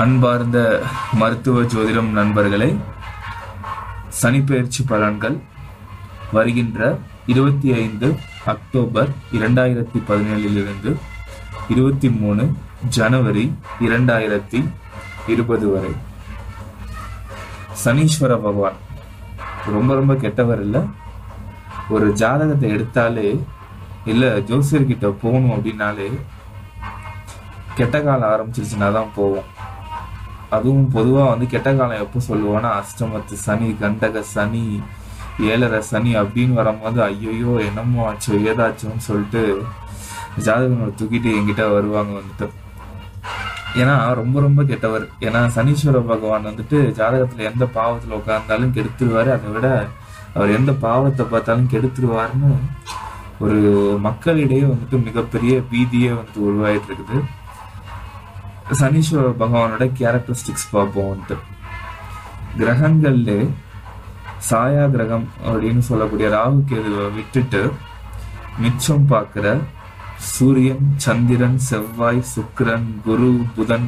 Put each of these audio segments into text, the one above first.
அன்பார்ந்த மருத்துவ ஜோதிடம் நண்பர்களே, சனிப்பெயர்ச்சி பலன்கள் வருகின்ற 25 அக்டோபர் 2017 23 ஜனவரி 2020 வரை. சனீஸ்வர பகவான் ரொம்ப ரொம்ப கெட்டவர் இல்லை. ஒரு ஜாதகத்தை எடுத்தாலே இல்லை ஜோசியர்கிட்ட போகணும் அப்படின்னாலே கெட்ட காலம் ஆரம்பிச்சிருச்சுன்னா தான் போவோம். அதுவும் பொதுவாக கெட்ட காலம் எப்போ சொல்லுவோன்னா அஷ்டமத்து சனி, கண்டக சனி, ஏழரை சனி அப்படின்னு வரும்போது ஐயோ என்னமோ ஆச்சோ ஏதாச்சோன்னு சொல்லிட்டு ஜாதகங்களை தூக்கிட்டு என்கிட்ட வருவாங்க. ஏன்னா ரொம்ப ரொம்ப கெட்டவர். ஏன்னா சனீஸ்வர பகவான் ஜாதகத்தில் எந்த பாவத்தில் உட்கார்ந்தாலும் கெடுத்துருவாரு. அதை விட அவர் எந்த பாவத்தை பார்த்தாலும் கெடுத்துருவாருன்னு ஒரு மக்களிடையே மிகப்பெரிய பீதியே உருவாயிட்டு இருக்குது. சனீஸ்வர பகவானோட கேரக்டரிஸ்டிக்ஸ் பார்ப்போம். கிரகங்கள்ல சாயா கிரகம் அப்படின்னு சொல்லக்கூடிய ராகு கேதுவை விட்டுட்டு மிச்சம் பார்க்கிற சூரியன், சந்திரன், செவ்வாய், சுக்கிரன், குரு, புதன்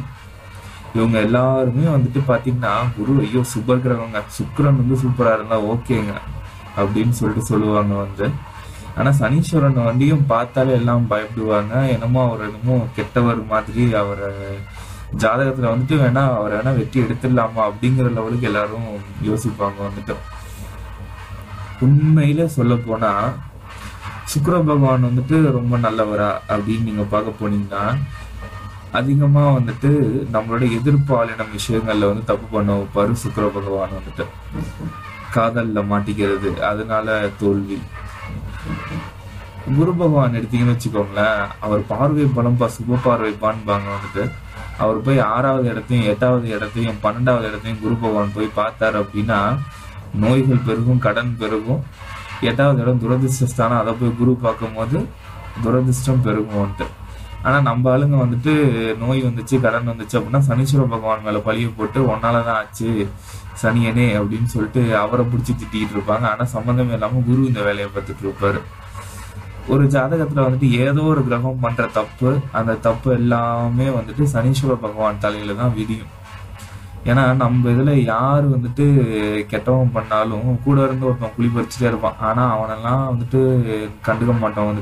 இவங்க எல்லாருமே பாத்தீங்கன்னா குரு ஐயோ சுபர் கிரகங்க, சுக்கிரன் சூப்பரா இருந்தா ஓகேங்க அப்படின்னு சொல்லுவாங்க. ஆனா சனீஸ்வரன் பார்த்தாலே எல்லாம் பயப்படுவாங்க. என்னமோ அவர் என்னமோ கெட்டவர் மாதிரி அவரை ஜாதகத்துல வேணா அவரை வேணா வெட்டி எடுத்துடலாமா அப்படிங்கிற லெவலுக்கு எல்லாரும் யோசிப்பாங்க. உண்மையில சொல்ல போனா சுக்கிர பகவான் ரொம்ப நல்லவரா அப்படின்னு நீங்க பார்க்க போனீங்கன்னா அதிகமா நம்மளோட எதிர்பாலின விஷயங்கள்ல தப்பு பண்ண வைப்பாரு. சுக்கிர பகவான் காதல்ல மாட்டிக்கிறது, அதனால தோல்வி. குரு பகவான் எடுத்தீங்கன்னு வச்சுக்கோங்களேன், அவர் பார்வை பலம்பா, சுப பார்வை பான்பாங்க. அவர் போய் 6வது இடத்தையும் 8வது இடத்தையும் 12வது இடத்தையும் குரு பகவான் போய் பார்த்தாரு அப்படின்னா நோய்கள் பெருகும், கடன் பெருகும். 8வது இடம் துரதிருஷ்டஸ்தானம், அதை போய் குரு பார்க்கும் போது துரதிருஷ்டம் பெருகும். ஆனா நம்ம ஆளுங்க நோய் வந்துச்சு, கடன் வந்துச்சு அப்படின்னா சனீஸ்வர பகவான் மேல பழிய போட்டு ஒன்னாலதான் ஆச்சு சனியனே அப்படின்னு சொல்லிட்டு அவரை பிடிச்சி திட்டிட்டு இருப்பாங்க. ஆனா சம்பந்தமே இல்லாம குரு இந்த வேலையை பார்த்துட்டு இருப்பாரு. ஒரு ஜாதகத்துல ஏதோ ஒரு கிரகம் பண்ற தப்பு, அந்த தப்பு எல்லாமே சனீஸ்வர பகவான் தலையில தான் விதியும். ஏன்னா நம்ம இதுல யாரு கெட்டவன் பண்ணாலும் கூட இருந்து ஒருத்தன் குழி பறிச்சுட்டே இருப்பான். ஆனா அவனெல்லாம் கண்டுக்க மாட்டான்.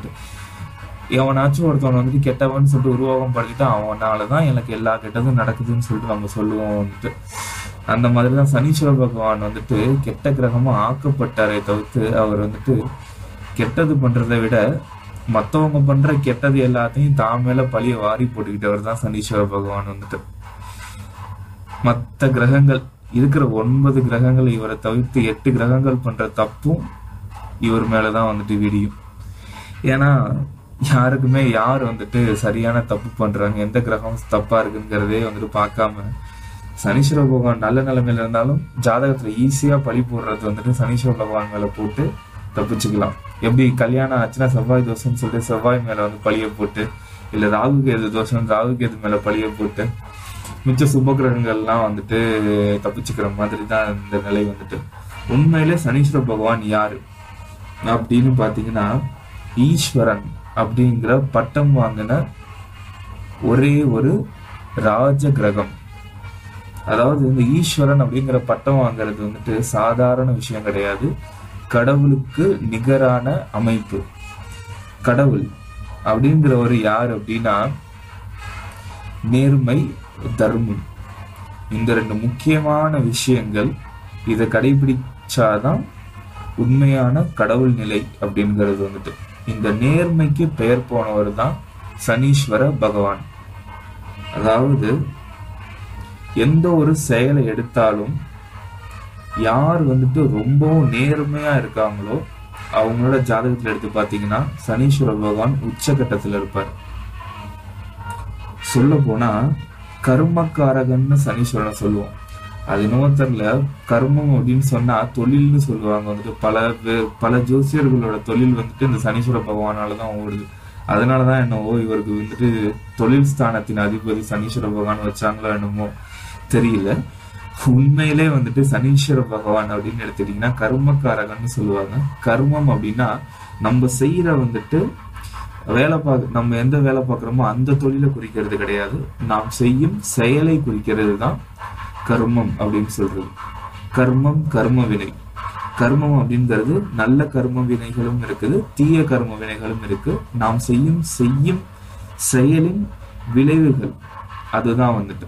எவனாச்சும் ஒருத்தவன் கெட்டவன் சொல்லிட்டு உருவாகம் படுத்திட்டு அவனாலதான் எனக்கு எல்லா கெட்டதும் நடக்குதுன்னு சொல்லிட்டு நம்ம சொல்லுவோம். அந்த மாதிரிதான் சனீஸ்வர பகவான் கெட்ட கிரகமா ஆக்கப்பட்டாரே தவிர்த்து அவர் கெட்டது பண்றதை விட மத்தவங்க பண்ற கெட்டது எல்லாத்தையும் தான் மேல பழிய வாரி போட்டுக்கிட்டவர் தான் சனீஸ்வர பகவான். மற்ற கிரகங்கள் இருக்கிற 9 கிரகங்கள் இவரை தவிர்த்து 8 கிரகங்கள் பண்ற தப்பும் இவர் மேலதான் விடியும். ஏன்னா யாருக்குமே யார் சரியான தப்பு பண்றாங்க, எந்த கிரகம் தப்பா இருக்குங்கிறதே பார்க்காம சனீஸ்வர பகவான் நல்ல நிலைமையில இருந்தாலும் ஜாதகத்துல ஈஸியா பழி போடுறது சனீஸ்வர பகவான் மேல போட்டு தப்பிச்சுக்கலாம். எப்படி கல்யாணம் ஆச்சுன்னா செவ்வாய் தோஷம்னு சொல்லிட்டு செவ்வாய் மேல பழிய போட்டு, இல்ல ராகு கேது தோஷம் ராகு கேது மேல பழிய போட்டு மிச்ச சுப கிரகங்கள்லாம் தப்பிச்சுக்கிற மாதிரி தான் இந்த நிலை. உண்மையிலே சனீஸ்வர பகவான் யாரு அப்படின்னு பாத்தீங்கன்னா ஈஸ்வரன் அப்படிங்கிற பட்டம் வாங்கின ஒரே ஒரு ராஜ கிரகம். அதாவது இந்த ஈஸ்வரன் அப்படிங்கிற பட்டம் வாங்குறது சாதாரண விஷயம் கிடையாது. கடவுளுக்கு நிகரான அமைப்பு. கடவுள் அப்படிங்கிறவர் யார் அப்படின்னா நேர்மை, தர்மம், இந்த 2 முக்கியமான விஷயங்கள். இதை கடைபிடிச்சாதான் உண்மையான கடவுள் நிலை அப்படிங்கிறது. இந்த நேர்மைக்கு பெயர் போனவர் தான் சனீஸ்வர பகவான். அதாவது எந்த ஒரு செயலை எடுத்தாலும் யார் ரொம்பவும் நேர்மையா இருக்காங்களோ அவங்களோட ஜாதகத்துல எடுத்து பாத்தீங்கன்னா சனீஸ்வர பகவான் உச்சகட்டத்துல இருப்பார். சொல்ல போனா கர்மக்காரகன்னு சனீஸ்வரன் சொல்லுவோம். அது இன்னும் தெரியல. கர்மம் அப்படின்னு சொன்னா தொழில்னு சொல்லுவாங்க. பல ஜோசியர்களோட தொழில் இந்த சனீஸ்வர பகவானாலதான் ஓடுது. அதனாலதான் என்னவோ இவருக்கு தொழில் ஸ்தானத்தின் அதிபதி சனீஸ்வர பகவான் வச்சாங்களோ என்னமோ தெரியல. உண்மையிலே சனீஸ்வர பகவான் அப்படின்னு எடுத்துட்டீங்கன்னா கர்மக்காரகன்னு சொல்லுவாங்க. கர்மம் அப்படின்னா நம்ம செய்யற நம்ம எந்த வேலை பார்க்குறோமோ அந்த தொழிலை குறிக்கிறது கிடையாது, நாம் செய்யும் செயலை குறிக்கிறது தான் கர்மம் அப்படின்னு சொல்றது. கர்மம், கர்ம வினை. கர்மம் அப்படிங்கிறது நல்ல கர்ம வினைகளும் இருக்குது, தீய கர்ம வினைகளும் இருக்கு. நாம் செய்யும் செயலின் விளைவுகள் அதுதான் வந்துட்டு.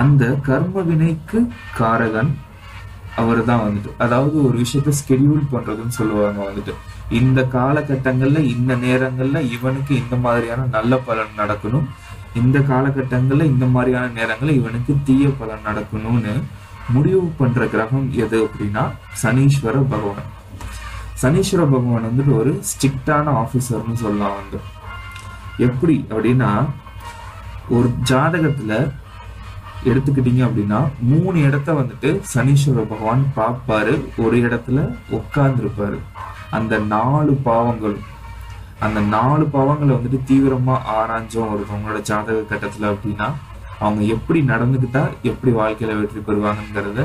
அந்த கர்ம வினைக்கு காரகன் அவர் தான் வந்துட்டு. அதாவது ஒரு விஷயத்த ஸ்கெடியூல் பண்றதுன்னு சொல்லுவாங்க வந்துட்டு. இந்த காலகட்டங்கள்ல இந்த நேரங்கள்ல இவனுக்கு இந்த மாதிரியான நல்ல பலன் நடக்கணும், இந்த காலகட்டங்கள்ல இந்த மாதிரியான நேரங்கள்ல இவனுக்கு தீய பலன் நடக்கணும்னு முடிவு பண்ற கிரகம் எது அப்படின்னா சனீஸ்வர பகவான். சனீஸ்வர பகவான் வந்துட்டு ஒரு ஸ்ட்ரிக்டான ஆபீசர்னு சொல்லலாம் வந்து. எப்படி அப்படின்னா, ஒரு ஜாதகத்துல எடுத்துக்கிட்டீங்க அப்படின்னா 3 இடத்த வந்துட்டு சனீஸ்வர பகவான் பார்ப்பாரு, ஒரு இடத்துல உட்கார்ந்து இருப்பாரு. அந்த 4 பாவங்களை வந்துட்டு தீவிரமா ஆராய்ஞ்சோம் ஒருத்தவங்களோட ஜாதக கட்டத்துல அப்படின்னா, அவங்க எப்படி நடந்துக்கிட்டா எப்படி வாழ்க்கையில வெற்றி பெறுவாங்கிறத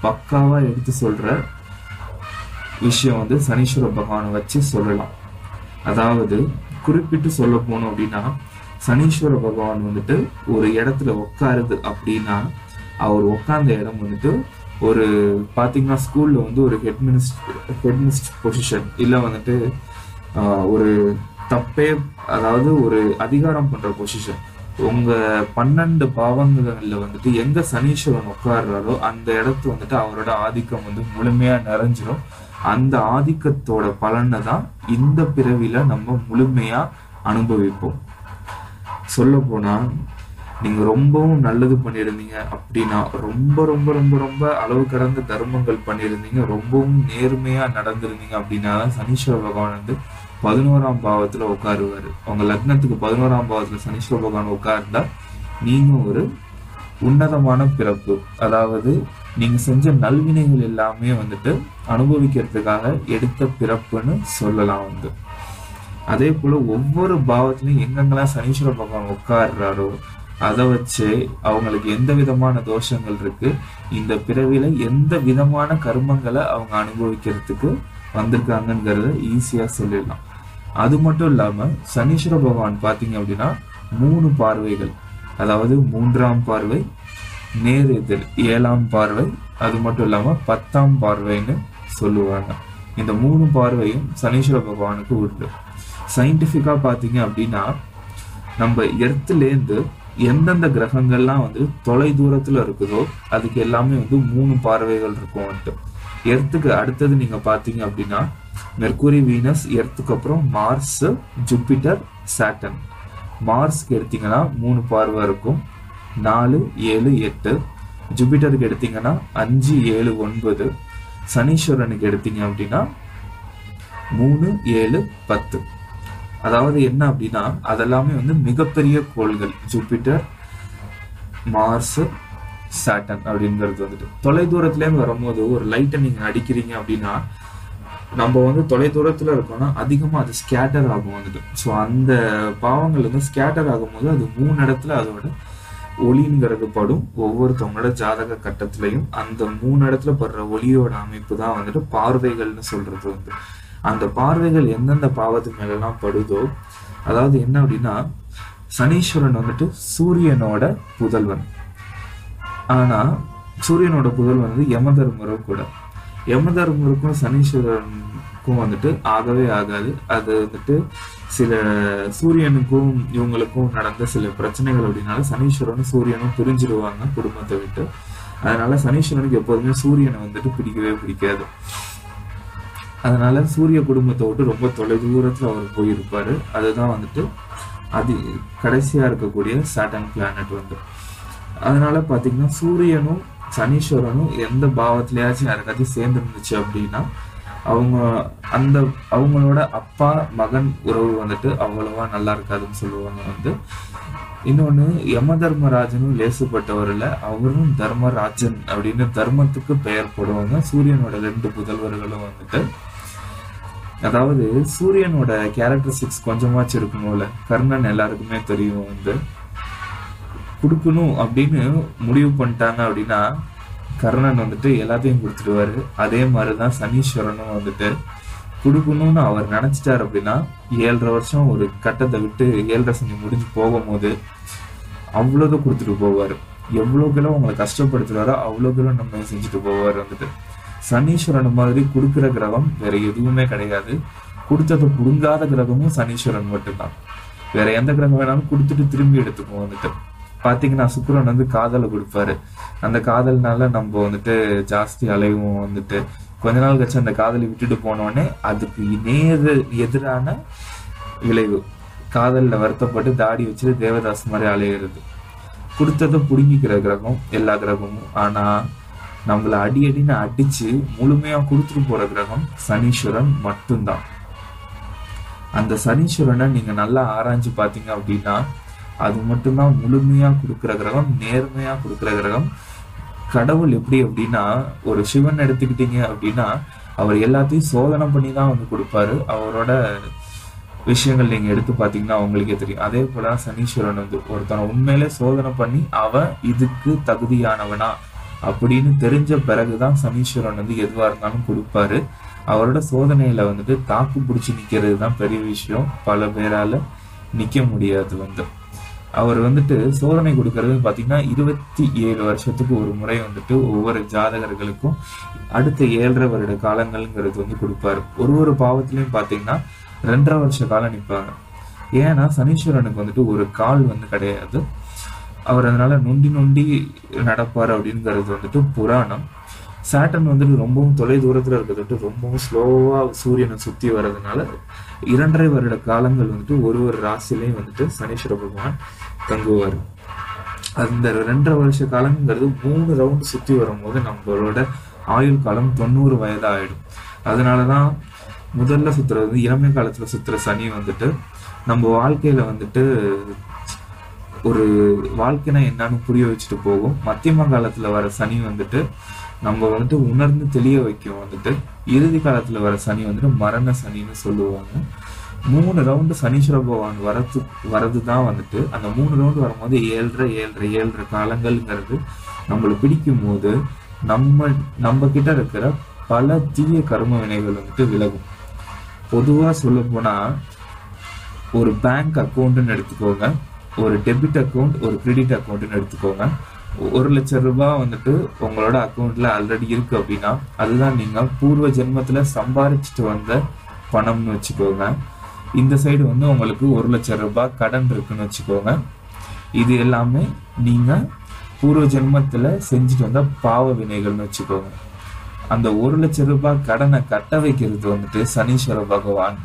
பக்காவா எடுத்து சொல்ற விஷயம் வந்து சனீஸ்வர பகவானை வச்சு சொல்லலாம். அதாவது குறிப்பிட்டு சொல்ல போனோம் அப்படின்னா, சனீஸ்வர பகவான் வந்துட்டு ஒரு இடத்துல உட்காருது அப்படின்னா, அவர் உட்கார்ந்த இடம் வந்துட்டு ஒரு பாத்தீங்கன்னா ஸ்கூல்ல வந்து ஒரு ஹெட்மினிஸ்ட் பொசிஷன், இல்ல வந்துட்டு ஒரு தப்பே, அதாவது ஒரு அதிகாரம் பண்ற பொசிஷன். உங்க 12 பாவங்கள்ல வந்துட்டு எங்க சனீஸ்வரன் உட்கார்றாரோ அந்த இடத்து வந்துட்டு அவரோட ஆதிக்கம் வந்து முழுமையா நிறைஞ்சிடும். அந்த ஆதிக்கத்தோட பலனை தான் இந்த பிறவில நம்ம முழுமையா அனுபவிப்போம். சொல்ல போனா, நீங்க ரொம்பவும் நல்லது பண்ணியிருந்தீங்க அப்படின்னா, ரொம்ப ரொம்ப ரொம்ப ரொம்ப அளவு கடந்த தர்மங்கள் பண்ணியிருந்தீங்க, ரொம்பவும் நேர்மையா நடந்திருந்தீங்க அப்படின்னா சனீஸ்வர பகவான் வந்து 11ஆம் பாவத்துல உட்காருவாரு. உங்க லக்னத்துக்கு 11ஆம் பாவத்துல சனீஸ்வர பகவான் உட்கார்ந்தா நீங்க ஒரு உன்னதமான பிறப்பு, அதாவது நீங்க செஞ்ச நல்வினைகள் எல்லாமே வந்துட்டு அனுபவிக்கிறதுக்காக எடுத்த பிறப்புன்னு சொல்லலாம் வந்து. அதே போல ஒவ்வொரு பாவத்திலையும் எங்கெங்கெல்லாம் சனீஸ்வர பகவான் உட்கார்றாரோ அதை வச்சு அவங்களுக்கு எந்த விதமான தோஷங்கள் இருக்கு, இந்த பிறவில எந்த விதமான கர்மங்களை அவங்க அனுபவிக்கிறதுக்கு வந்திருக்காங்கிறத ஈஸியா சொல்லிடலாம். அது மட்டும் இல்லாம சனீஸ்வர பகவான் பாத்தீங்க அப்படின்னா 3 பார்வைகள், அதாவது 3ஆம் பார்வை, நேர் எதிர் 7ஆம் பார்வை, அது மட்டும் இல்லாம 10ஆம் பார்வைன்னு சொல்லுவாங்க. இந்த 3 பார்வையும் சனீஸ்வர பகவானுக்கு உண்டு. சயின்டிபிக்கா பாத்தீங்க அப்படின்னா, நம்ம எர்த்லேருந்து எந்தெந்த கிரகங்கள்லாம் வந்து தொலை தூரத்துல இருக்குதோ அதுக்கு எல்லாமே வந்து 3 பார்வைகள் இருக்கும் வந்துட்டு. எர்த்துக்கு அடுத்தது நீங்க பாத்தீங்க அப்படின்னா மெர்க்குரி, வீனஸ், எர்த்துக்கு அப்புறம் மார்ஸ், ஜூபிட்டர், சாட்டர்ன். மார்ஸ்க்கு எடுத்தீங்கன்னா 3 பார்வை இருக்கும், 4, 7, 8. ஜூபிட்டருக்கு எடுத்தீங்கன்னா 5, 7, 9. சனீஸ்வரனுக்கு எடுத்தீங்க அப்படின்னா 3, 7, 10. அதாவது என்ன அப்படின்னா, அதெல்லாமே வந்து மிகப்பெரிய கோள்கள். ஜூபிட்டர், மார்ஸ், சாட்டர்ன் அப்படிங்கிறது வந்துட்டு தொலை தூரத்துல இருந்து வரும்போது ஒரு லைட்டை நீங்க அடிக்கிறீங்க அப்படின்னா, நம்ம வந்து தொலை தூரத்துல இருக்கோம்னா அதிகமா அது ஸ்கேட்டர் ஆகும் வந்துட்டு. ஸோ அந்த பாவங்கள் வந்து ஸ்கேட்டர் ஆகும்போது அது 3 இடத்துல அதோட ஒளிங்கிறது படும். ஒவ்வொருத்தவங்களோட ஜாதக கட்டத்திலையும் அந்த 3 இடத்துல படுற ஒளியோட அமைப்பு தான் வந்துட்டு பார்வைகள்னு சொல்றது வந்து. அந்த பார்வைகள் எந்தெந்த பாவத்து மேலாம் படுதோ, அதாவது என்ன அப்படின்னா, சனீஸ்வரன் வந்துட்டு சூரியனோட புதல்வன். ஆனா சூரியனோட புதல்வன் வந்து யமதர்மரும் கூட. யமதர்மருக்கும் சனீஸ்வரனுக்கும் வந்துட்டு ஆகவே ஆகாது. அது வந்துட்டு சில சூரியனுக்கும் இவங்களுக்கும் நடந்த சில பிரச்சனைகள் அப்படின்னால சனீஸ்வரனும் சூரியனும் பிரிஞ்சிடுவாங்க குடும்பத்தை விட்டு. அதனால சனீஸ்வரனுக்கு எப்போதுமே சூரியனை வந்துட்டு பிடிக்கவே பிடிக்காது. அதனால சூரிய குடும்பத்தை விட்டு ரொம்ப தொலை தூரத்துல அவர் போயிருப்பாரு. அதுதான் வந்துட்டு அது கடைசியா இருக்கக்கூடிய சாட்டர்ன் பிளானட் வந்து. அதனால பாத்தீங்கன்னா சூரியனும் சனீஸ்வரனும் எந்த பாவத்திலயாச்சும் யாருக்காச்சும் சேர்ந்து இருந்துச்சு அப்படின்னா அவங்களோட அப்பா மகன் உறவு வந்துட்டு அவ்வளவா நல்லா இருக்காதுன்னு சொல்லுவாங்க வந்து. இன்னொன்னு, யம தர்மராஜனும் லேசுப்பட்டவர் இல்ல, அவரும் தர்மராஜன் அப்படின்னு தர்மத்துக்கு பெயர் போடுவாங்க. சூரியனோட 2 புதல்வர்களும் வந்துட்டு, அதாவது சூரியனோட கேரக்டரிஸ்டிக்ஸ் கொஞ்சமாச்சும் இருக்கணும்ல. கர்ணன் எல்லாருக்குமே தெரியும் வந்து, கொடுக்கணும் அப்படின்னு முடிவு பண்ணிட்டாங்க அப்படின்னா கர்ணன் வந்துட்டு எல்லாத்தையும் கொடுத்துடுவாரு. அதே மாதிரிதான் சனீஸ்வரனும் வந்துட்டு கொடுக்கணும்னு அவர் நினைச்சிட்டாரு அப்படின்னா 7.5 வருஷம் ஒரு கட்டத்தை விட்டு 7.5 சனி முடிஞ்சு போகும்போது அவ்வளோதான் கொடுத்துட்டு போவாரு. எவ்வளோக்கெல்லாம் உங்களை கஷ்டப்படுத்துறாரோ அவ்வளோக்கெல்லாம் நம்ம செஞ்சுட்டு போவார் வந்துட்டு. சனீஸ்வரன் மாதிரி கொடுக்குற கிரகம் வேற எதுவுமே கிடையாது. கொடுத்ததை புடுங்காத கிரகமும் சனீஸ்வரன் மட்டும்தான். வேற எந்த கிரகம் வேணாலும் கொடுத்துட்டு திரும்பி எடுத்துக்குவோம் வந்துட்டு. பாத்தீங்கன்னா சுக்கிரன் வந்து காதலை கொடுப்பாரு. அந்த காதல்னால நம்ம வந்துட்டு ஜாஸ்தி அலைவும் வந்துட்டு கொஞ்ச நாள் கழிச்சு அந்த காதலை விட்டுட்டு போனோடனே அதுக்கு எதிரான விளைவு காதல்ல வருத்தப்பட்டு தாடி வச்சுட்டு தேவதாஸ் மாதிரி அலையிறது. கொடுத்ததை புடுங்கிக்கிற கிரகம் எல்லா கிரகமும். ஆனா நம்மள அடின்னு அடிச்சு முழுமையா கொடுத்துட்டு போற கிரகம் சனீஸ்வரன் மட்டும்தான். அந்த சனீஸ்வரனை நீங்க நல்லா ஆராய்ஞ்சு பாத்தீங்க அப்படின்னா அது மட்டும்தான் முழுமையா கொடுக்குற கிரகம், நேர்மையா கொடுக்குற கிரகம். கடவுள் எப்படி அப்படின்னா, ஒரு சிவன் எடுத்துக்கிட்டீங்க அப்படின்னா அவர் எல்லாத்தையும் சோதனை பண்ணி தான் வந்து கொடுப்பாரு. அவரோட விஷயங்கள் நீங்க எடுத்து பாத்தீங்கன்னா அவங்களுக்கே தெரியும். அதே போல சனீஸ்வரன் வந்து ஒருத்தனை உண்மையிலே சோதனை பண்ணி அவன் இதுக்கு தகுதியானவனா அப்படின்னு தெரிஞ்ச பிறகுதான் சனீஸ்வரன் வந்து எதுவா இருந்தாலும் கொடுப்பாரு. அவரோட சோதனையில வந்துட்டு தாக்கு பிடிச்சி நிக்கிறது தான் பெரிய விஷயம். பல பேரால நிக்க முடியாது வந்து. அவர் வந்துட்டு சோதனை கொடுக்கறது பாத்தீங்கன்னா 27 வருஷத்துக்கு ஒரு முறை வந்துட்டு ஒவ்வொரு ஜாதகர்களுக்கும் அடுத்த 7.5 வருட காலங்கள்ங்கிறது வந்து கொடுப்பாரு. ஒரு பாவத்திலையும் பாத்தீங்கன்னா 2.5 வருஷ காலம் நிற்பாங்க. ஏன்னா சனீஸ்வரனுக்கு வந்துட்டு ஒரு கால் வந்து கிடையாது. அவர் அதனால நொண்டி நடப்பாரு அப்படிங்கிறது வந்துட்டு புராணம். சாட்டன் வந்துட்டு ரொம்பவும் தொலை தூரத்துல இருக்கிறது ரொம்பவும் ஸ்லோவா சூரியனை சுத்தி வர்றதுனால 2.5 வருட காலங்கள் வந்துட்டு ஒரு ராசிலையும் வந்துட்டு சனீஸ்வர பகவான் தங்குவார். அந்த 2.5 வருஷ காலங்கிறது 3 ரவுண்டு சுத்தி வரும்போது நம்மளோட ஆயுள் காலம் 90 வயதா ஆயிடும். அதனாலதான் முதல்ல சுத்துறது வந்து இளமை காலத்துல சுத்துற சனி வந்துட்டு நம்ம வாழ்க்கையில வந்துட்டு ஒரு வாழ்க்கைனா என்னன்னு புரிய வச்சுட்டு போகும். மத்தியம காலத்துல வர சனி வந்துட்டு நம்ம வந்துட்டு உணர்ந்து தெளிய வைக்கும் வந்துட்டு. இறுதி காலத்துல வர சனி வந்துட்டு மரண சனின்னு சொல்லுவாங்க. 3 ரவுண்டு சனீஸ்வர பகவான் வரதுதான் வந்துட்டு அந்த 3 ரவுண்டு வரும்போது 7.5 காலங்கள்ங்கிறது நம்மளை பிடிக்கும் போது நம்ம கிட்ட இருக்கிற பல தீய கர்ம வினைகள் வந்துட்டு விலகும். பொதுவா சொல்ல போனா ஒரு பேங்க் அக்கௌண்ட்னு எடுத்துக்கோங்க, ஒரு டெபிட் அக்கௌண்ட், ஒரு கிரெடிட் அக்கௌண்ட்னு எடுத்துக்கோங்க. 1 லட்சம் ரூபாய் வந்துட்டு உங்களோட அக்கௌண்ட்ல ஆல்ரெடி இருக்கு அப்படின்னா அதுதான் நீங்க பூர்வ ஜென்மத்துல சம்பாதிச்சுட்டு வந்த பணம்னு வச்சுக்கோங்க. இந்த சைடு வந்து உங்களுக்கு 1 லட்சம் ரூபாய் கடன் இருக்குன்னு வச்சுக்கோங்க. இது எல்லாமே நீங்க பூர்வ ஜென்மத்துல செஞ்சுட்டு வந்த பாவ வினைகள்னு வச்சுக்கோங்க. அந்த 1 லட்சம் ரூபாய் கடனை கட்ட வைக்கிறது வந்துட்டு சனீஸ்வர பகவான்.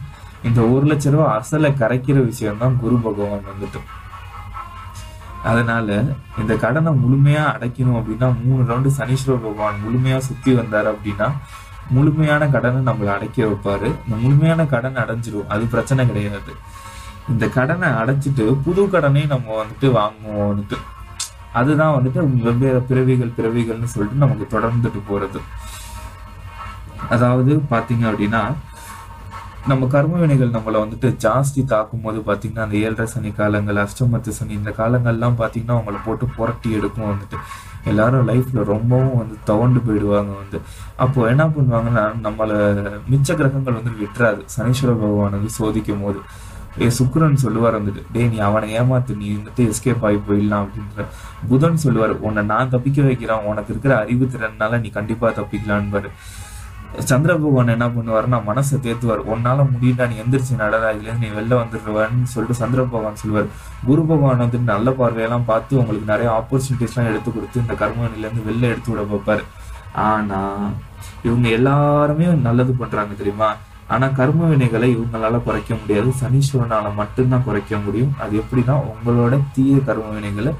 இந்த 1 லட்சம் ரூபாய் அசலை கரைக்கிற விஷயம் தான் குரு பகவான் வந்துட்டு. அதனால இந்த கடனை முழுமையா அடைக்கணும் அப்படின்னா 3 ரவுண்டு சனீஸ்வர பகவான் முழுமையா சுத்தி வந்தாரு அப்படின்னா முழுமையான கடனை நம்மளை அடைக்க வைப்பாரு. இந்த முழுமையான கடன் அடைஞ்சிரும், அது பிரச்சனை கிடையாது. இந்த கடனை அடைச்சிட்டு புது கடனையும் நம்ம வந்துட்டு வாங்குவோம் வந்துட்டு. அதுதான் வந்துட்டு வெவ்வேறு பிறவிகள்னு சொல்லிட்டு நமக்கு தொடர்ந்துட்டு போறது. அதாவது பாத்தீங்க அப்படின்னா நம்ம கர்ம வினைகள் நம்மளை வந்துட்டு ஜாஸ்தி தாக்கும் போது பாத்தீங்கன்னா அந்த 7.5 சனி காலங்கள், அஷ்டமத்து சனி, இந்த காலங்கள்லாம் பாத்தீங்கன்னா அவங்களை போட்டு புரட்டி எடுக்கும் வந்துட்டு. எல்லாரும் லைஃப்ல ரொம்பவும் வந்து துவண்டு போயிடுவாங்க வந்து. அப்போ என்ன பண்ணுவாங்கன்னா நம்மள மிச்ச கிரகங்கள் வந்து விட்டுறாது. சனீஸ்வர பகவான் வந்து சோதிக்கும் போது சுக்கிரன் சொல்லுவார் வந்துட்டு, டே நீ அவனை ஏமாத்து, நீ வந்துட்டு எஸ்கேப் ஆகி போயிடலாம் அப்படின்ற. புதன் சொல்லுவார், உன்னை நான் தப்பிக்க வைக்கிறேன், உனக்கு இருக்கிற அறிவு திறனால நீ கண்டிப்பா தப்பிக்கலான்னு. சந்திர பகவான் என்ன பண்ணுவாருன்னா மனசை தேத்துவார், உன்னால முடியல, நீ எந்திரிச்சு நடரா, இதுல நீ வெளில வந்துடுவான்னு சொல்லிட்டு சந்திர பகவான் சொல்லுவார். குரு பகவான் வந்துட்டு நல்ல பார்வையெல்லாம் பார்த்து உங்களுக்கு நிறைய ஆப்பர்ச்சுனிட்டிஸ் எல்லாம் எடுத்து கொடுத்து இந்த கர்மனில இருந்து வெளில எடுத்து விட பார்ப்பாரு. ஆனா இவங்க எல்லாருமே நல்லது பண்றாங்க தெரியுமா. ஆனா கர்ம வினைகளை இவங்களால குறைக்க முடியாது, சனீஸ்வரனால மட்டும்தான் குறைக்க முடியும். அது எப்படின்னா உங்களோட தீய கர்ம வினைகளை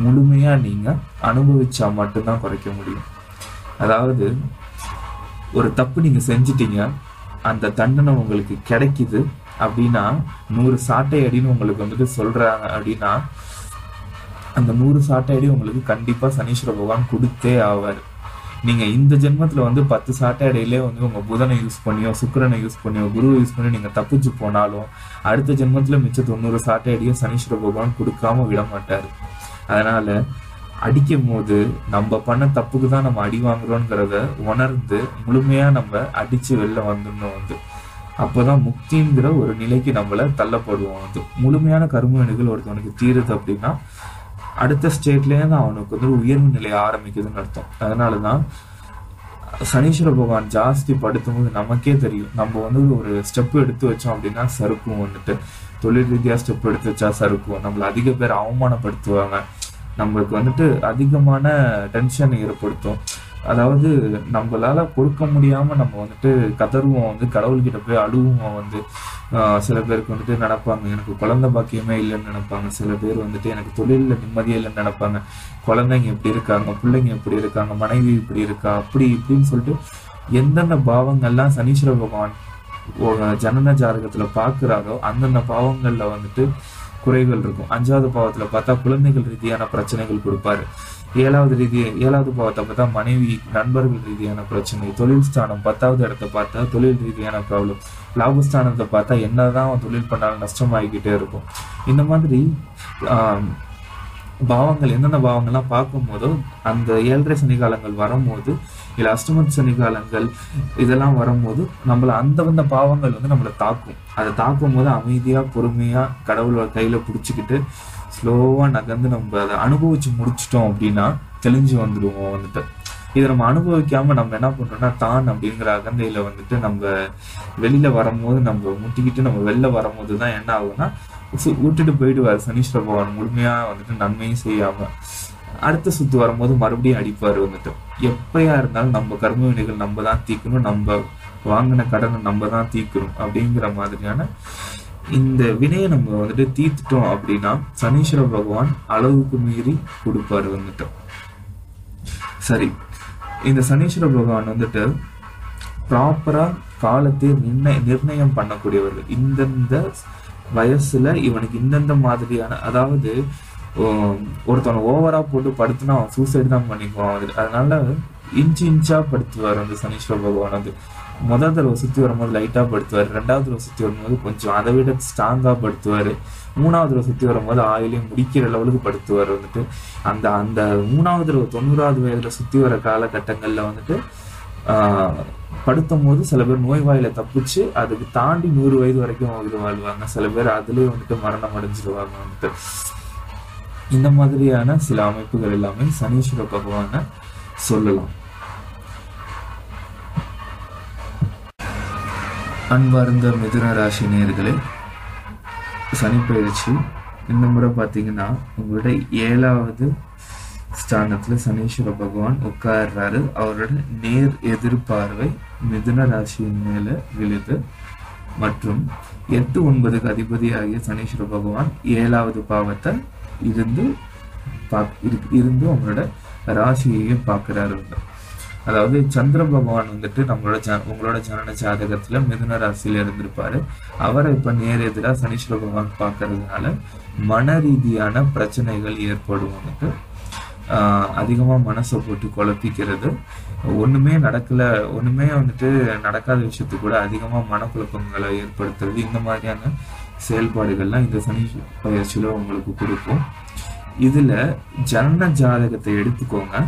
முழுமையா நீங்க அனுபவிச்சா மட்டும்தான் குறைக்க முடியும். அதாவது ஒரு தப்பு நீங்க செஞ்சிட்டீங்க, அந்த தண்டனை உங்களுக்கு கிடைக்குது அப்படின்னா 100 சாட்டை அடின்னு உங்களுக்கு வந்துட்டு சொல்றாங்க அப்படின்னா அந்த 100 சாட்டை அடி உங்களுக்கு கண்டிப்பா சனீஸ்வர பகவான் கொடுத்தே ஆவார். நீங்க இந்த ஜென்மத்துல வந்து 10 சாட்டை அடையிலே வந்து உங்க புதனை யூஸ் பண்ணியோ சுக்கிரனை யூஸ் பண்ணியோ குருவை யூஸ் பண்ணி நீங்க தப்பிச்சு போனாலும் அடுத்த ஜென்மத்துல மிச்ச 90 சாட்டை அடியும் சனீஸ்வர பகவான் கொடுக்காம விட மாட்டாரு. அதனால அடிக்கும் போது நம்ம பண்ண தப்புக்கு தான் நம்ம அடி வாங்குறோங்கிறத உணர்ந்து முழுமையா நம்ம அடிச்சு வெளில வந்துடணும் வந்து. அப்போதான் முக்திங்கிற ஒரு நிலைக்கு நம்மள தள்ளப்படுவோம். அது முழுமையான கர்ம வினைகள் ஒருத்தவனுக்கு தீருது அப்படின்னா அடுத்த ஸ்டேட்லேயே தான் அவனுக்கு வந்து உயர்வு நிலை ஆரம்பிக்குதுன்னு அர்த்தம். அதனாலதான் சனீஸ்வர பகவான் ஜாஸ்தி படுத்தும் போது நமக்கே தெரியும், நம்ம வந்து ஒரு ஸ்டெப் எடுத்து வச்சோம் அப்படின்னா சறுக்கும். வந்துட்டு தொழில் ரீதியா ஸ்டெப் எடுத்து வச்சா சறுக்கும். நம்மள அதிக பேர் அவமானப்படுத்துவாங்க, நம்மளுக்கு வந்துட்டு அதிகமான டென்ஷன் ஏற்படுத்தும். அதாவது நம்மளால பொறுக்க முடியாம நம்ம வந்துட்டு கதறுவோம், வந்து கடவுள்கிட்ட போய் அழுவோம். வந்து சில பேருக்கு வந்துட்டு நினைப்பாங்க எனக்கு குழந்தை பாக்கியமே இல்லைன்னு நினைப்பாங்க. சில பேர் வந்துட்டு எனக்கு தொழில நிம்மதியே இல்லைன்னு நினைப்பாங்க. குழந்தைங்க எப்படி இருக்காங்க, பிள்ளைங்க எப்படி இருக்காங்க, மனைவி இப்படி இருக்கா, அப்படி இப்படின்னு சொல்லிட்டு எந்தெந்த பாவங்கள்லாம் சனீஸ்வர பகவான் ஜனன ஜாதகத்துல பாக்குறாரோ அந்தந்த பாவங்கள்ல வந்துட்டு குறைகள் இருக்கும். 5வது பாவத்துல பார்த்தா குழந்தைகள் ரீதியான பிரச்சனைகள் கொடுப்பாரு. 7வது பாவத்தை பார்த்தா மனைவி நண்பர்கள் ரீதியான பிரச்சனை. தொழில் ஸ்தானம் 10வது இடத்தை பார்த்தா தொழில் ரீதியான ப்ராப்ளம். லாபஸ்தானத்தை பார்த்தா என்னதான் தொழில் பண்ணாலும் நஷ்டமாகிக்கிட்டே இருக்கும். இந்த மாதிரி பாவங்கள் எந்தெந்த பாவங்கள்லாம் பார்க்கும் போதோ அந்த 7.5 சனிகாலங்கள் வரும்போது இல்லை அஷ்டம சனிகாலங்கள் இதெல்லாம் வரும்போது நம்மள அந்த பாவங்கள் வந்து நம்மளை தாக்கும். அதை தாக்கும் போது அமைதியா பொறுமையா கடவுளோட கையில பிடிச்சிக்கிட்டு ஸ்லோவா நகர்ந்து நம்ம அதை அனுபவிச்சு முடிச்சிட்டோம் அப்படின்னா தெளிஞ்சு வந்துடுவோம். வந்துட்டு இதை நம்ம அனுபவிக்காம நம்ம என்ன பண்றோம்னா தான் அப்படிங்கிற அகந்தையில வந்துட்டு நம்ம வெளியில வரும்போது நம்ம முட்டிக்கிட்டு நம்ம வெளில வரும்போது தான் என்ன ஆகும்னா விட்டுட்டு போயிடுவார் சனீஸ்வர பகவான். முழுமையா வந்துட்டு நன்மையும் செய்யாம அடுத்த சுத்து வரும்போது மறுபடியும் அடிப்பாரு. வந்துட்டு எப்பயா இருந்தாலும் நம்ம கர்ம வினைகள் நம்ம தான் தீக்கணும், நம்ம வாங்கின கடனை நம்ம தான் தீக்கணும் அப்படிங்கிற மாதிரியான இந்த வினையை நம்ம வந்துட்டு தீர்த்துட்டோம் அப்படின்னா சனீஸ்வர பகவான் அளவுக்கு மீறி கொடுப்பாரு. வந்துட்டு சரி, இந்த சனீஸ்வர பகவான் வந்துட்டு ப்ராப்பரா காலத்தை நிர்ணயம் பண்ணக்கூடியவர்கள். இந்தந்த வயசுல இவனுக்கு இந்தந்த மாதிரியான, அதாவது ஒருத்தவனை ஓவரா போட்டு படுத்துனா அவன் சூசைடு தான் பண்ணிக்குவான். அதனால இன்ச்சா படுத்துவார் அந்த சனீஸ்வர பகவான். வந்து முதல் தடவை சுத்தி வரும்போது லைட்டா படுத்துவார், 2வது தடவை சுத்தி வரும்போது கொஞ்சம் அதை விட ஸ்ட்ராங்கா படுத்துவாரு, 3வது தடவை சுத்தி வரும்போது ஆயிலையும் முடிக்கிற லெவலுக்கு படுத்துவார். வந்துட்டு அந்த அந்த 3வது தடவை 90வது வயதுல சுத்தி வர காலகட்டங்கள்ல வந்துட்டு படுத்தும் போது சில பேர் நோய்வாயில தப்பிச்சு அதுக்கு தாண்டி 100 வயது வரைக்கும் உயிர் வாழ்வாங்க. சில பேர் அதுலயே வந்துட்டு மரணம் அடைஞ்சிருவாங்க. வந்துட்டு இந்த மாதிரியான சில அமைப்புகள் எல்லாமே சனீஸ்வர பகவான சொல்லலாம். அன்பார்ந்த மிதுன ராசி நேயர்களே, சனி பயிற்சி இந்த முறை பார்த்தீங்கன்னா உங்களோட 7வது ஸ்தானத்துல சனீஸ்வர பகவான் உட்கார்றாரு. அவரோட நேர் எதிர்பார்வை மிதுன ராசியின் மேல விழுது. மற்றும் 8, 9க்கு அதிபதி ஆகிய சனீஸ்வர பகவான் 7வது பாவத்தை இருந்து அவங்களோட ராசியையும் பார்க்கிறாரு. அதாவது சந்திர பகவான் வந்துட்டு உங்களோட ஜனன ஜாதகத்துல மிதுன ராசியில இருந்திருப்பாரு. அவரை இப்ப நேர் எதிராக சனீஸ்வர பகவான் பார்க்கறதுனால மன ரீதியான பிரச்சனைகள் ஏற்படும். வந்துட்டு அதிகமா மனசை போட்டு குழப்பிக்கிறது, ஒண்ணுமே வந்துட்டு நடக்காத விஷயத்துக்கு கூட அதிகமா மனக்குழப்பங்களை ஏற்படுத்துறது, இந்த மாதிரியான செயல்பாடுகள்லாம் இந்த சனி பயிற்சியில உங்களுக்கு கொடுக்கும். இதுல ஜனன ஜாதகத்தை எடுத்துக்கோங்க.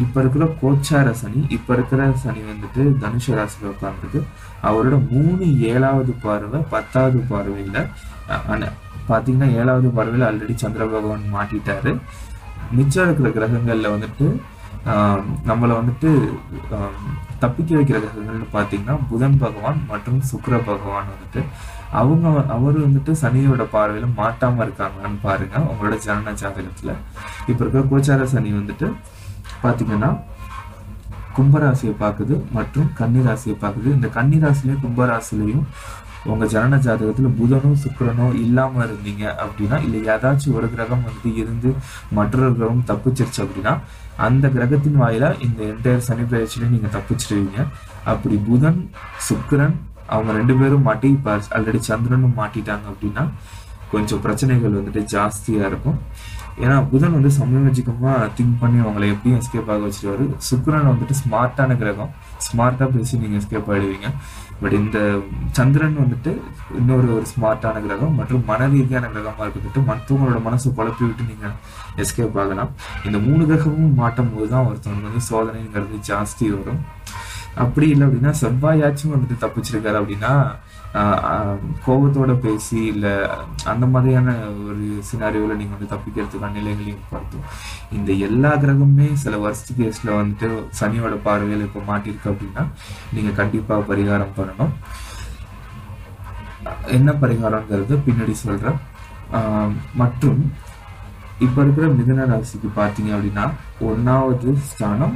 இப்ப இருக்கிற கோச்சார சனி, இப்ப இருக்கிற சனி வந்துட்டு தனுஷ ராசியில உட்கார்ந்துருக்கு. அவரோட 3 7வது பார்வை 10வது பார்வையில பாத்தீங்கன்னா 7வது பார்வையில ஆல்ரெடி சந்திர பகவான் மாட்டிட்டாரு. மிச்சம் இருக்கிற கிரகங்கள்ல வந்துட்டு நம்மளை வந்துட்டு தப்பிக்க வைக்கிற கிரகங்கள்னு பாத்தீங்கன்னா புதன் பகவான் மற்றும் சுக்கிர பகவான் வந்துட்டு அவரு வந்துட்டு சனியோட பார்வையில மாட்டாம இருக்காங்கன்னு பாருங்க உங்களோட ஜனன ஜாதகத்துல. இப்ப இருக்கிற கோச்சார சனி வந்துட்டு பாத்தீங்கன்னா கும்பராசியை பார்க்குது மற்றும் கன்னிராசியை பார்க்குது. இந்த கன்னிராசிலையும் கும்பராசிலையும் உங்க ஜனன ஜாதகத்துல புதனோ சுக்கிரனோ இல்லாம இருந்தீங்க அப்படின்னா, இல்லை ஏதாச்சும் ஒரு கிரகம் வந்துட்டு இருந்து மற்றொரு கிரகம் தப்பிச்சிருச்சு அப்படின்னா அந்த கிரகத்தின் வாயிலா இந்த என்டையர் சனி பயிற்சியில நீங்க தப்பிச்சிருவீங்க. அப்படி புதன் சுக்கிரன் அவங்க 2 பேரும் மாட்டி இப்ப ஆல்ரெடி சந்திரனும் மாட்டிட்டாங்க அப்படின்னா கொஞ்சம் பிரச்சனைகள் வந்துட்டு ஜாஸ்தியா இருக்கும். ஏன்னா புதன் வந்து சமயோஜிகமா திங்க் பண்ணி அவங்களை எப்படியும் எஸ்கேப் ஆக வச்சிருவாரு. சுக்கிரன் வந்துட்டு ஸ்மார்ட்டான கிரகம், ஸ்மார்ட்டா பேசி நீங்க எஸ்கேப் ஆயிடுவீங்க. பட் இந்த சந்திரன் வந்துட்டு இன்னொரு ஸ்மார்ட்டான கிரகம் மற்றும் மன ரீதியான கிரகமா இருக்கிட்டு மற்றவங்களோட மனசை குழப்பி விட்டு நீங்க எஸ்கேப் ஆகலாம். இந்த 3 கிரகமும் மாட்டும் போதுதான் ஒருத்தவங்க வந்து சோதனைங்கிறது ஜாஸ்தி வரும். அப்படி இல்லை அப்படின்னா செவ்வாயாச்சும் வந்துட்டு தப்பிச்சிருக்காரு அப்படின்னா கோபத்தோட பேசி இல்லை அந்த மாதிரியான ஒரு சினாரியோவில் நீங்கள் வந்து தப்பிக்கிறதுக்கான நிலைகளையும் பார்த்தோம். இந்த எல்லா கிரகமுமே சில வர்ஸ்ட் கேஸில் வந்துட்டு சனியோட பார்வையில் இப்போ மாட்டிருக்கு அப்படின்னா நீங்கள் கண்டிப்பாக பரிகாரம் பண்ணணும். என்ன பரிகாரங்கிறது பின்னாடி சொல்கிறேன். மற்றும் இப்போ இருக்கிற மிதுன ராசிக்கு பார்த்தீங்க அப்படின்னா 1வது ஸ்தானம்,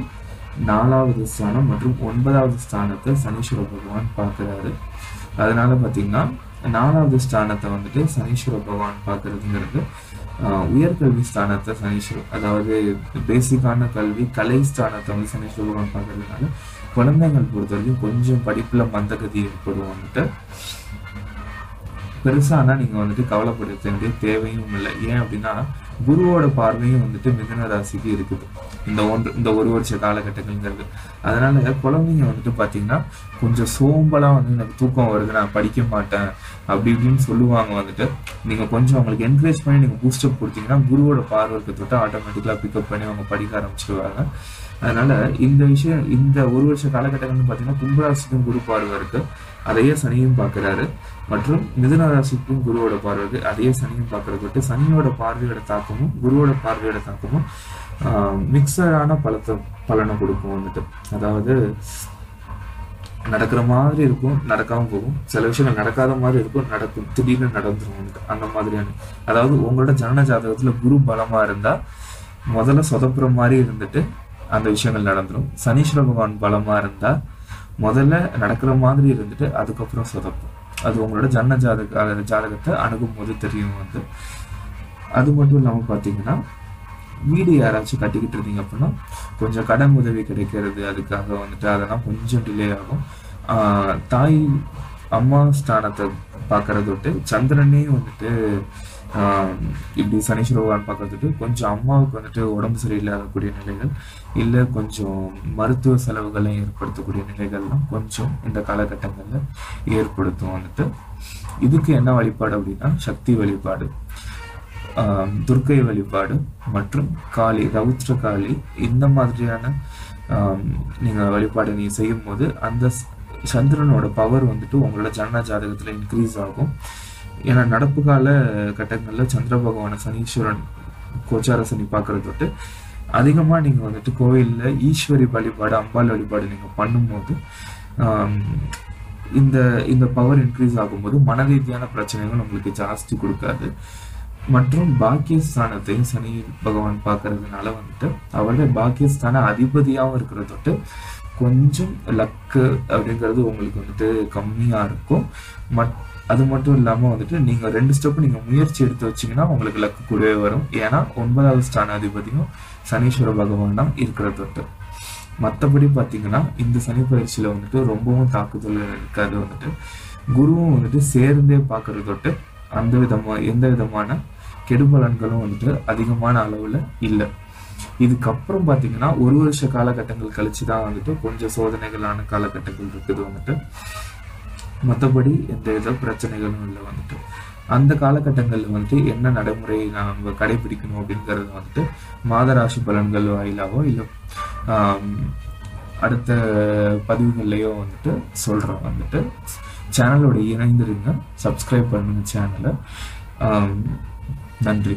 4வது ஸ்தானம் மற்றும் 9வது ஸ்தானத்தை சனீஸ்வர பகவான் பார்க்குறாரு. அதனால பார்த்தீங்கன்னா 4வது ஸ்தானத்தை வந்துட்டு சனீஸ்வர பகவான் பார்க்கறதுங்கிறது உயர்கல்வி ஸ்தானத்தை அதாவது பேசிக்கான கல்வி கலை ஸ்தானத்தை வந்து சனீஸ்வர பகவான் பார்க்கறதுனால குழந்தைகள் பொறுத்த வரைக்கும் கொஞ்சம் படிப்புல மந்தகதி ஏற்படும். வந்துட்டு பெருசானா நீங்க வந்துட்டு கவலைப்பட வேண்டிய தேவையும் இல்லை. ஏன் அப்படின்னா குருவோட பார்வையும் வந்துட்டு மிதுன ராசிக்கு இருக்குது இந்த ஒரு வருஷ காலகட்டங்கள்ங்கிறது. அதனால குழந்தைங்க வந்துட்டு பாத்தீங்கன்னா கொஞ்சம் சோம்பலா வந்து எனக்கு தூக்கம் வருது, நான் படிக்க மாட்டேன் அப்படி இப்படின்னு சொல்லுவாங்க. வந்துட்டு நீங்க கொஞ்சம் அவங்களுக்கு என்கரேஜ் பண்ணி நீங்க பூஸ்டப் கொடுத்தீங்கன்னா குருவோட பார்வைக்கு தொட்டு ஆட்டோமேட்டிக்கலா பிக்கப் பண்ணி அவங்க படிக்க ஆரம்பிச்சிருவாங்க. அதனால இந்த ஒரு வருஷ காலகட்டங்கள்னு பாத்தீங்கன்னா கும்பராசிக்கும் குரு பார்வை இருக்கு, அதையே சனியும் பார்க்கிறாரு. மற்றும் மிதுன ராசிக்கும் குருவோட பார்வை அதையே சனியும் பார்க்கறது சனியோட பார்வையோட தாக்கமும் குருவோட பார்வையோட தாக்கமும் மிக்சடான பலனை கொடுக்கும். வந்துட்டு அதாவது நடக்கிற மாதிரி இருக்கும், நடக்காம போகும். சில விஷயங்கள் நடக்காத மாதிரி இருக்கும், நடக்கும், திடீர்னு நடந்துரும். வந்துட்டு அந்த மாதிரியான அதாவது உங்களோட ஜனன ஜாதகத்துல குரு பலமா இருந்தா முதல்ல சொதப்புற மாதிரி இருந்துட்டு அந்த விஷயங்கள் நடந்துரும். சனீஸ்வர பகவான் பலமா இருந்தா முதல்ல நடக்கிற மாதிரி இருந்துட்டு அதுக்கப்புறம் சொதப்பும். அது உங்களோட ஜன்ன ஜாதகத்தை அணுகும் போது தெரியும். வந்து அது மட்டும் இல்லாமல் பார்த்தீங்கன்னா வீடு யாராச்சும் கட்டிக்கிட்டு இருந்தீங்க அப்படின்னா கொஞ்சம் கடன் உதவி கிடைக்கிறது, அதுக்காக வந்துட்டு அதெல்லாம் கொஞ்சம் டிலே ஆகும். தாய் அம்மா ஸ்தானத்தை பார்க்கறது விட்டு சந்திரனே வந்துட்டு இப்படி சனீஸ்வர பகவான் பார்க்கறதுட்டு கொஞ்சம் அம்மாவுக்கு வந்துட்டு உடம்பு சரியில்லாதக்கூடிய நிலைகள் இல்லை கொஞ்சம் மருத்துவ செலவுகளை ஏற்படுத்தக்கூடிய நிலைகள்லாம் கொஞ்சம் இந்த காலகட்டங்களில் ஏற்படுத்தும். வந்துட்டு இதுக்கு என்ன வழிபாடு அப்படின்னா சக்தி வழிபாடு, துர்க்கை வழிபாடு மற்றும் காளி, ரவுத்ர காளி, இந்த மாதிரியான நீங்க வழிபாடு நீங்க செய்யும் போது அந்த சந்திரனோட பவர் வந்துட்டு உங்களோட ஜன்ன ஜாதகத்துல இன்க்ரீஸ் ஆகும். ஏன்னா நடப்பு கால கட்டங்கள்ல சந்திர பகவான சனீஸ்வரன் கோச்சார சனி பார்க்கறது தொட்டு அதிகமா நீங்க வந்துட்டு கோவில்ல ஈஸ்வரி வழிபாடு, அம்பாள் வழிபாடு நீங்க பண்ணும்போது இந்த பவர் இன்க்ரீஸ் ஆகும்போது மன ரீதியான பிரச்சனைகள் உங்களுக்கு ஜாஸ்தி கொடுக்காது. மற்றும் பாக்கியஸ்தானத்தையும் சனி பகவான் பார்க்கறதுனால வந்துட்டு அவருடைய பாக்கியஸ்தான அதிபதியாகவும் இருக்கிறத தொட்டு கொஞ்சம் லக்கு அப்படிங்கிறது உங்களுக்கு வந்துட்டு கம்மியா இருக்கும். அது மட்டும் இல்லாம வந்துட்டு நீங்க 2 ஸ்டெப் நீங்க முயற்சி எடுத்து வச்சீங்கன்னா உங்களுக்கு லக்கு கூடவே வரும். ஏன்னா 9வது ஸ்தான அதிபதியும் சனீஸ்வர பகவானா இருக்கிற தொட்டு. மற்றபடி பாத்தீங்கன்னா இந்த சனி பயிற்சியில வந்துட்டு ரொம்பவும் தாக்குதல் இருக்காது. வந்துட்டு குருவும் வந்துட்டு சேர்ந்தே பார்க்கறது தொட்டு எந்த விதமான கெடுபலன்களும் வந்துட்டு அதிகமான அளவுல இல்லை. இதுக்கப்புறம் பாத்தீங்கன்னா ஒரு வருஷ காலகட்டங்கள் கழிச்சுதான் வந்துட்டு கொஞ்சம் சோதனைகளான காலகட்டங்கள் இருக்குது. வந்துட்டு மற்றபடி எந்த வித பிரச்சனைகளும் இல்லை. வந்துட்டு அந்த காலகட்டங்கள்ல வந்துட்டு என்ன நடைமுறை நம்ம கடைபிடிக்கணும் அப்படிங்கிறது வந்துட்டு மாதராசி பலன்கள் வாயிலாவோ இல்லை அடுத்த பதிவுகள்லையோ வந்துட்டு சொல்றோம். வந்துட்டு சேனலோட இணைந்திருங்க, சப்ஸ்கிரைப் பண்ணுங்க சேனலை. நன்றி.